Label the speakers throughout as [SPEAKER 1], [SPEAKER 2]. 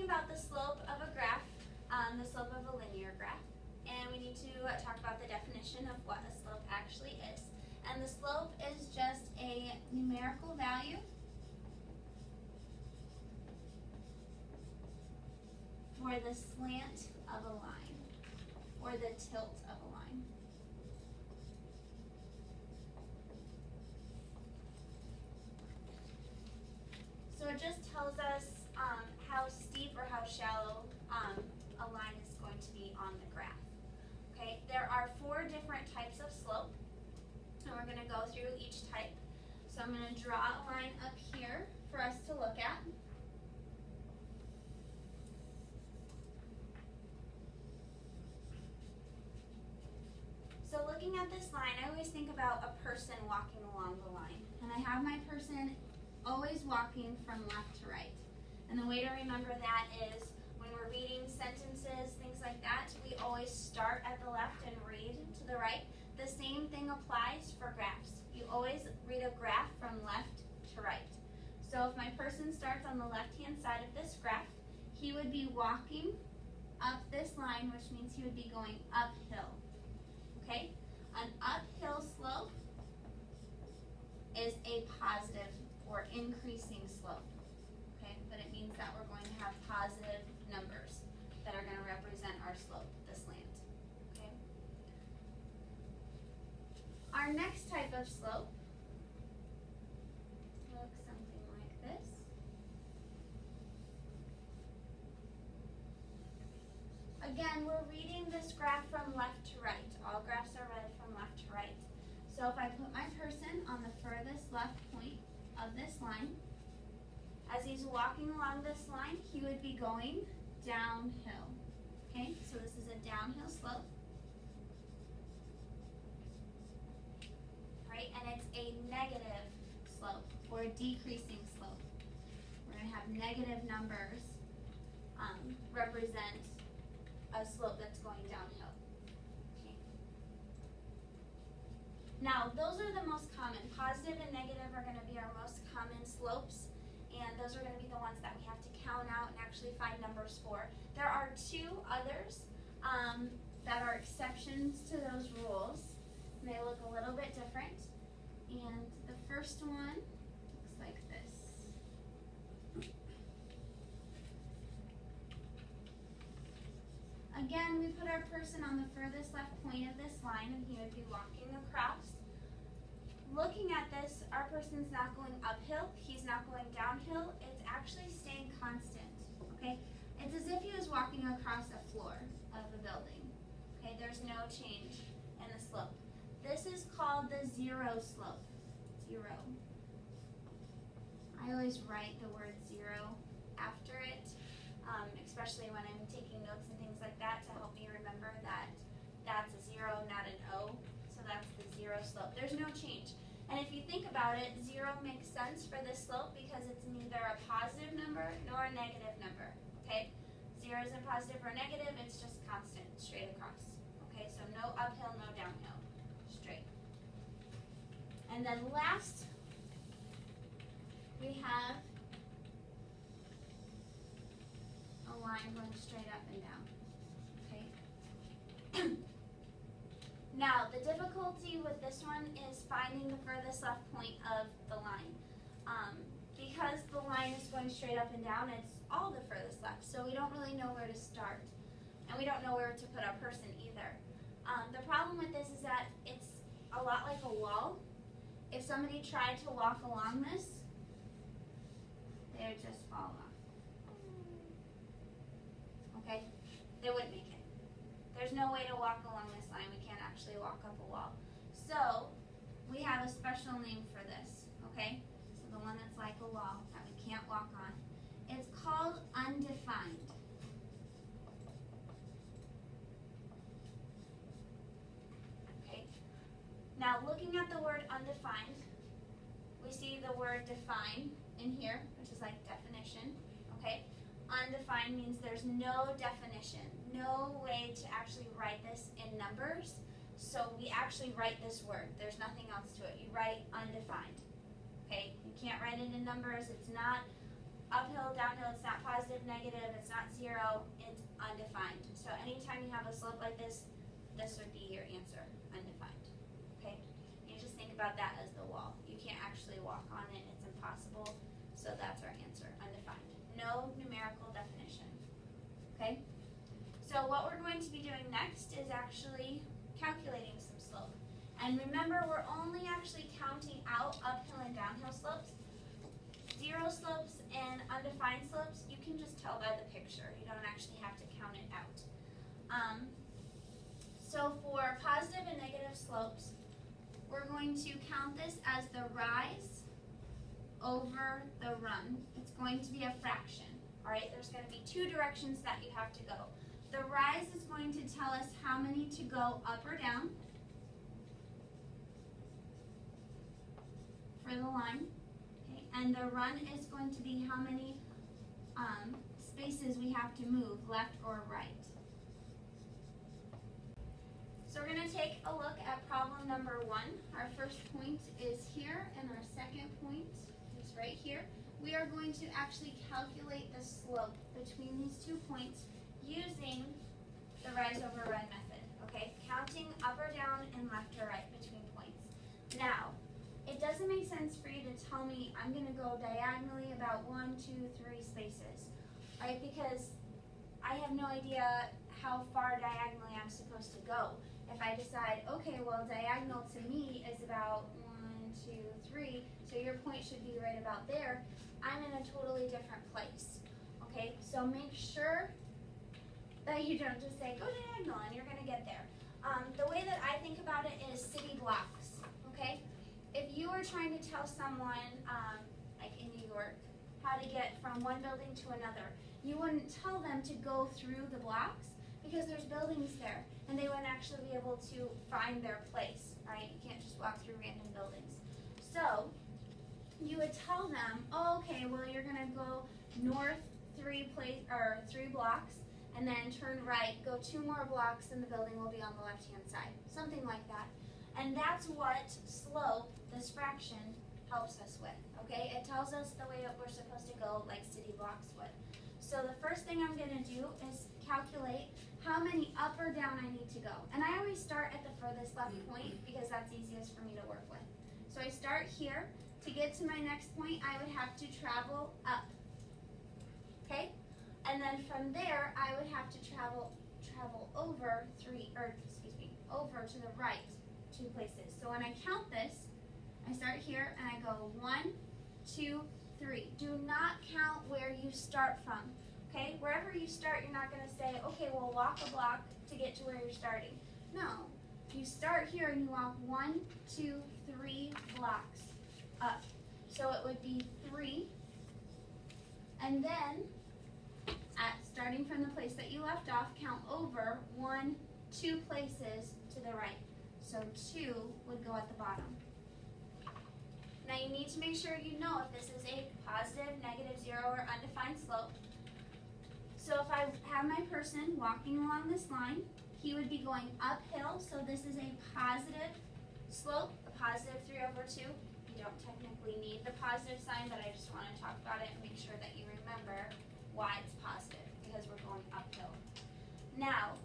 [SPEAKER 1] about the slope of a graph, the slope of a linear graph, and we need to talk about the definition of what a slope actually is. And the slope is just a numerical value for the slant of a line, or the tilt of a line. So it just tells us how steep or how shallow a line is going to be on the graph. Okay, there are 4 different types of slope, and we're going to go through each type. So I'm going to draw a line up here for us to look at. So looking at this line, I always think about a person walking along the line. And I have my person always walking from left to right. And the way to remember that is when we're reading sentences, things like that, we always start at the left and read to the right. The same thing applies for graphs. You always read a graph from left to right. So if my person starts on the left-hand side of this graph, he would be walking up this line, which means he would be going uphill. Okay? An uphill slope is a positive or increasing slope. Okay? But it means that we're going to have positive numbers that are going to represent our slope, the slant. Okay? Our next type of slope looks something like this. Again, we're reading this graph from left to right. All graphs are read from left to right. So if I put my person on the furthest left point of this line, as he's walking along this line, he would be going downhill. Okay, so this is a downhill slope. Right, and it's a negative slope or a decreasing slope. We're going to have negative numbers represent a slope that's going downhill. Okay. Now, those are the most common. Positive and negative are going to be our most common slopes, and those are going to be the ones that we have to count out and actually find numbers for. There are 2 others that are exceptions to those rules, and they look a little bit different. And the first one looks like this. Again, we put our person on the furthest left point of this line, and he would be walking across. Looking at this, our person's not going uphill, he's not going downhill, it's actually staying constant, okay? It's as if he was walking across a floor of a building, okay? There's no change in the slope. This is called the zero slope, 0. I always write the word 0 after it, especially when I'm taking notes and things like that, to help me remember that that's a 0, not an O. So that's the 0 slope. There's no change. And if you think about it, 0 makes sense for this slope because it's neither a positive number nor a negative number. Okay? 0 isn't positive or negative, it's just constant, straight across. Okay, so no uphill, no downhill, straight. And then last, we have a line going straight up and down. Okay? Now, the difficulty with this one is finding the furthest left point of the line. Because the line is going straight up and down, it's all the furthest left, so we don't really know where to start. And we don't know where to put our person either. The problem with this is that it's a lot like a wall. If somebody tried to walk along this, they would just fall off. Okay? They wouldn't make it. There's no way to walk along this line. We can't actually walk up a wall. So, we have a special name for this, okay? So the one that's like a wall that we can't walk on. It's called undefined. Okay? Now, looking at the word undefined, we see the word define in here, which is like definition, okay? Undefined means there's no definition, no way to actually write this in numbers. So we actually write this word. There's nothing else to it. You write undefined. Okay? You can't write it in numbers. It's not uphill, downhill, it's not positive, negative, it's not zero, it's undefined. So anytime you have a slope like this would be your answer, undefined. Okay? You just think about that as the wall. You can't actually walk on it, it's impossible. So that's our answer, undefined. No numerical definition. Okay? So what we're going to be doing next is actually calculating some slope. And remember, we're only actually counting out uphill and downhill slopes. Zero slopes and undefined slopes, you can just tell by the picture. You don't actually have to count it out. So for positive and negative slopes, we're going to count this as the rise over the run. It's going to be a fraction. All right, there's going to be two directions that you have to go. The rise is going to tell us how many to go up or down for the line. Okay, and the run is going to be how many spaces we have to move, left or right. So we're going to take a look at problem number 1. Our first point is here, and our second point is right here. We are going to actually calculate the slope between these 2 points using the rise over run method, okay? Counting up or down and left or right between points. Now, it doesn't make sense for you to tell me I'm going to go diagonally about 1, 2, 3 spaces, right? Because I have no idea how far diagonally I'm supposed to go. If I decide, okay, well, diagonal to me is about 1, 2, 3, so your point should be right about there, I'm in a totally different place, okay? So make sure that you don't just say, go diagonal, and you're going to get there. The way that I think about it is city blocks, okay? If you were trying to tell someone, like in New York, how to get from one building to another, you wouldn't tell them to go through the blocks because there's buildings there, and they wouldn't actually be able to find their place, right? You can't just walk through random buildings. So you would tell them, oh, okay, well, you're going to go north 3 blocks, and then turn right, go 2 more blocks, and the building will be on the left-hand side. Something like that. And that's what slope, this fraction, helps us with, okay? It tells us the way that we're supposed to go, like city blocks would. So the first thing I'm going to do is calculate how many up or down I need to go. And I always start at the furthest left point because that's easiest for me to work with. So I start here. To get to my next point, I would have to travel up, okay? And then from there, I would have to travel over over to the right 2 places. So when I count this, I start here and I go 1, 2, 3. Do not count where you start from, okay? Wherever you start, you're not going to say, okay, well, walk a block to get to where you're starting. No, you start here and you walk 1, 2, 3 blocks up. So it would be 3, and then starting from the place that you left off, count over 1, 2 places to the right. So 2 would go at the bottom. Now you need to make sure you know if this is a positive, negative, 0, or undefined slope. So if I have my person walking along this line, he would be going uphill, so this is a positive slope, a positive 3 over 2. You don't technically need the positive sign, but I just want to talk about it and make sure that you remember why it's positive, because we're going uphill. Now,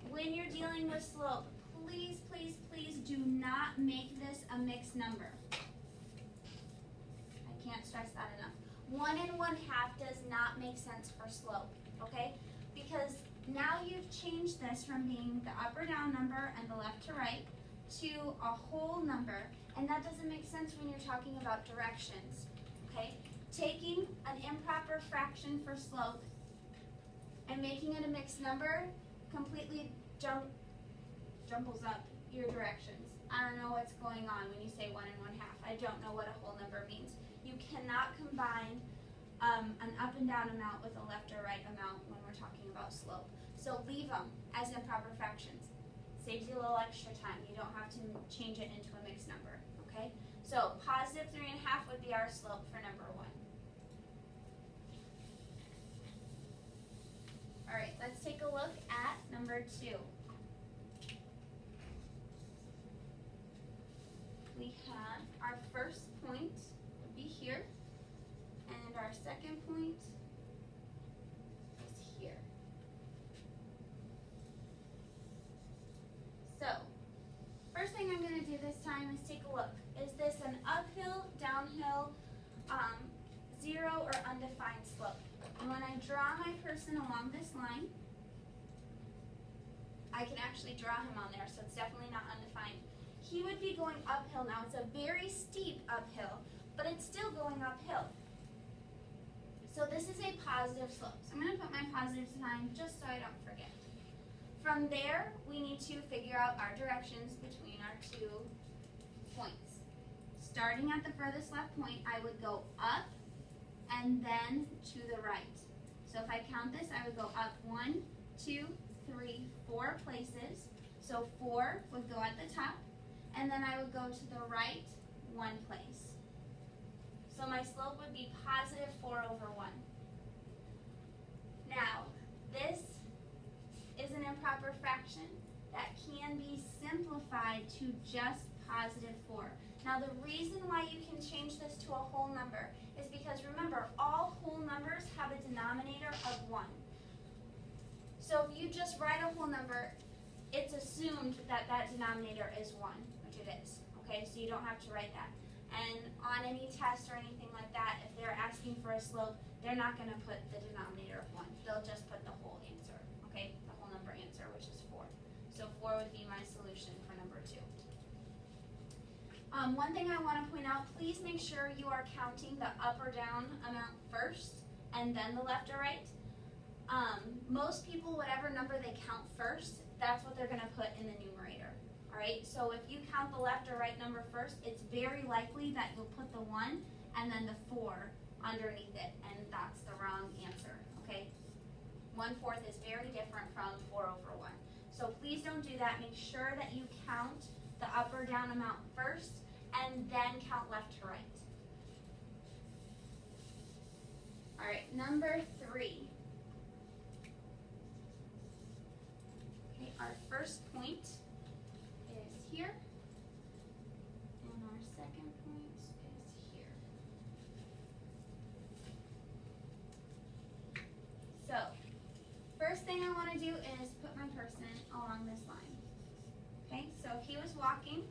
[SPEAKER 1] when you're dealing with slope, please, please, please do not make this a mixed number. I can't stress that enough. 1 and 1/2 does not make sense for slope, okay? Because now you've changed this from being the up or down number and the left to right to a whole number, and that doesn't make sense when you're talking about directions, okay? Taking an improper fraction for slope and making it a mixed number completely jumbles up your directions. I don't know what's going on when you say 1 and 1/2. I don't know what a whole number means. You cannot combine an up and down amount with a left or right amount when we're talking about slope. So leave them as improper fractions. Saves you a little extra time. You don't have to change it into a mixed number, okay? So positive 3.5 would be our slope for number 1. All right, let's take a look at number 2. We have our first point would be here, and our our second point is here. So, first thing I'm going to do this time is take a look. Is this an uphill, downhill, zero, or undefined slope? And when I draw my person along this line, I can actually draw him on there, so it's definitely not undefined. He would be going uphill now. It's a very steep uphill, but it's still going uphill. So this is a positive slope. So I'm going to put my positive sign just so I don't forget. From there, we need to figure out our directions between our 2 points. Starting at the furthest left point, I would go up and then to the right. So if I count this, I would go up 1, 2, 3, 4 places. So 4 would go at the top, and then I would go to the right 1 place. So my slope would be positive 4 over 1. Now, this is an improper fraction that can be simplified to just positive 4. Now, the reason why you can change this to a whole number is because, remember, all whole numbers have a denominator of 1. So if you just write a whole number, it's assumed that that denominator is 1, which it is. Okay, so you don't have to write that. And on any test or anything like that, if they're asking for a slope, they're not going to put the denominator of 1. They'll just put the whole answer, okay, the whole number answer, which is 4. So 4 would be my solution for number 2. One thing I want to point out, please make sure you are counting the up or down amount first and then the left or right. Most people, whatever number they count first, that's what they're going to put in the numerator. Alright, so if you count the left or right number first, it's very likely that you'll put the 1 and then the 4 underneath it, and that's the wrong answer, okay? 1/4 is very different from 4 over 1. So please don't do that. Make sure that you count the up or down amount first, and then count left to right. Alright, number 3. Okay, our first point is here, and our second point is here. So, first thing I want to do is put my person along this line. Okay, so if he was walking,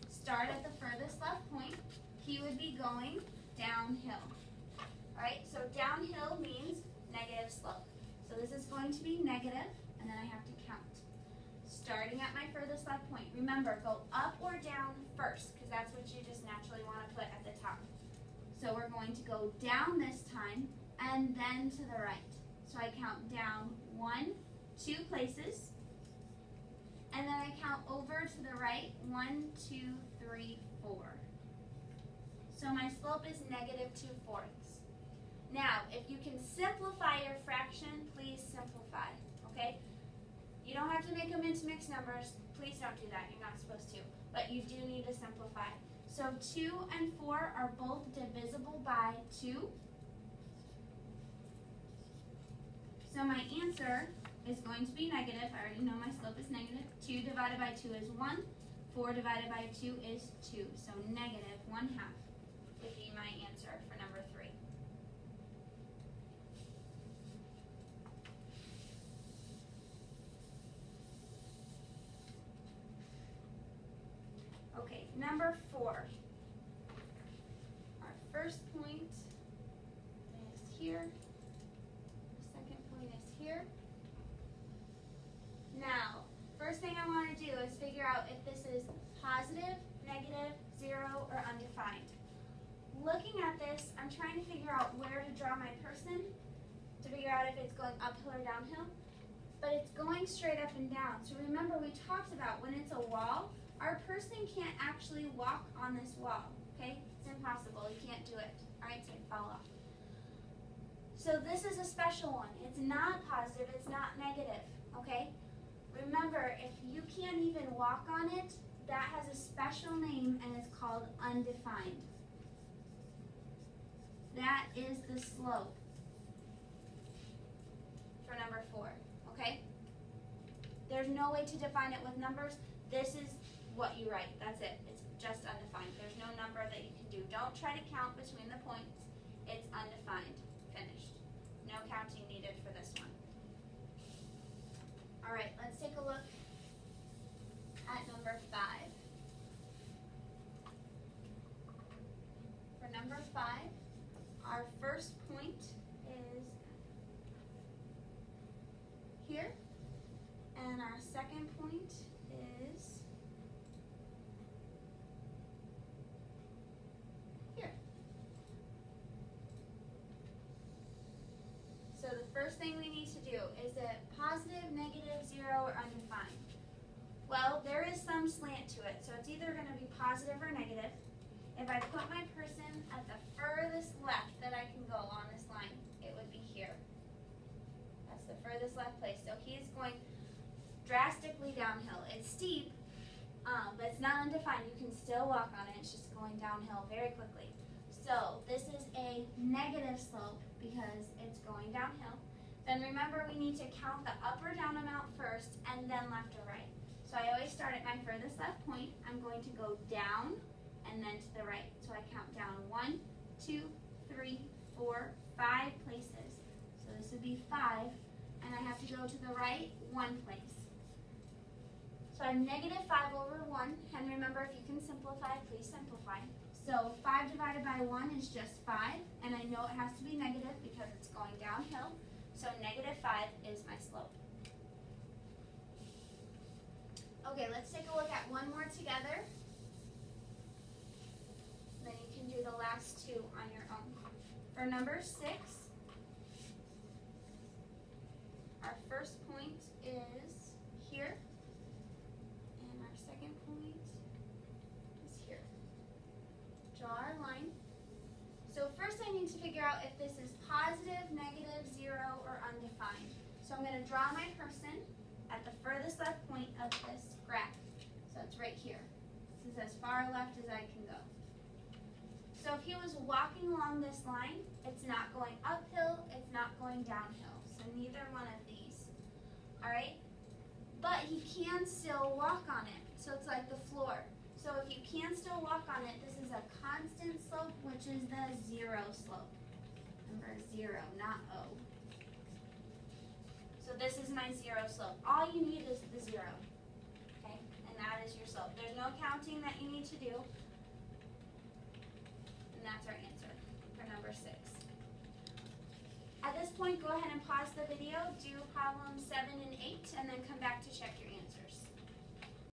[SPEAKER 1] start at the furthest left point, he would be going downhill. Alright, so downhill means negative slope. So this is going to be negative, and then I have to count. Starting at my furthest left point, remember, go up or down first, because that's what you just naturally want to put at the top. So we're going to go down this time, and then to the right. So I count down 1, 2 places, and then I count over to the right, 1, 2, 3, 4. So my slope is negative 2/4. Now, if you can simplify your fraction, please simplify, okay? You don't have to make them into mixed numbers. Please don't do that. You're not supposed to. But you do need to simplify. So 2 and 4 are both divisible by 2. So my answer is going to be negative. I already know my slope is negative. 2 divided by 2 is 1. 4 divided by 2 is 2. So negative 1/2 would be my answer for number 3. Okay, number 4. Our first point is here. The second point is here. Now, first thing I want to do is figure out if this is positive, negative, 0, or undefined. Looking at this, I'm trying to figure out where to draw my person to figure out if it's going uphill or downhill. But it's going straight up and down. So remember, we talked about when it's a wall, our person can't actually walk on this wall, okay? It's impossible. You can't do it. All right, so you fall off. So this is a special one. It's not positive. It's not negative, okay? Remember, if you can't even walk on it, that has a special name, and it's called undefined. That is the slope for number 4, okay? There's no way to define it with numbers. This is what you write. That's it. It's just undefined. There's no number that you can do. Don't try to count between the points. it's undefined. Finished. No counting needed for this one. All right, let's take a look at number 5. For number 5, our first point is here, and our second point is here. So the first thing we need to do, is it positive, negative, 0, or undefined? Well, there is some slant to it, so it's either going to be positive or negative. If I put my person at the furthest left that I can go on this line, it would be here. That's the furthest left place. So he is going drastically downhill. It's steep, but it's not undefined. You can still walk on it. It's just going downhill very quickly. So this is a negative slope because it's going downhill. Then remember, we need to count the up or down amount first and then left or right. So I always start at my furthest left point. I'm going to go down and then to the right. So I count down 1, 2, 3, 4, 5 places. So this would be 5, and I have to go to the right 1 place. So I'm negative 5 over 1, and remember, if you can simplify, please simplify. So 5 divided by 1 is just 5, and I know it has to be negative because it's going downhill. So negative 5 is my slope. Okay, let's take a look at one more together. Then you can do the last 2 on your own. For number 6, our first point is here, and our second point is here. Draw our line. So first I need to figure out if this is positive, negative, 0, or undefined. So I'm going to draw my person at the furthest left point of this graph. So it's right here. This is as far left as I can go. So if he was walking along this line, it's not going uphill, it's not going downhill. So neither one of these. Alright? But he can still walk on it. So it's like the floor. So if you can still walk on it, this is a constant slope, which is the 0 slope. Remember, 0, not O. So this is my 0 slope. All you need is the 0. Okay? And that is your slope. There's no counting that you need to do. And that's our answer for number 6. At this point, go ahead and pause the video, do problems 7 and 8, and then come back to check your answer.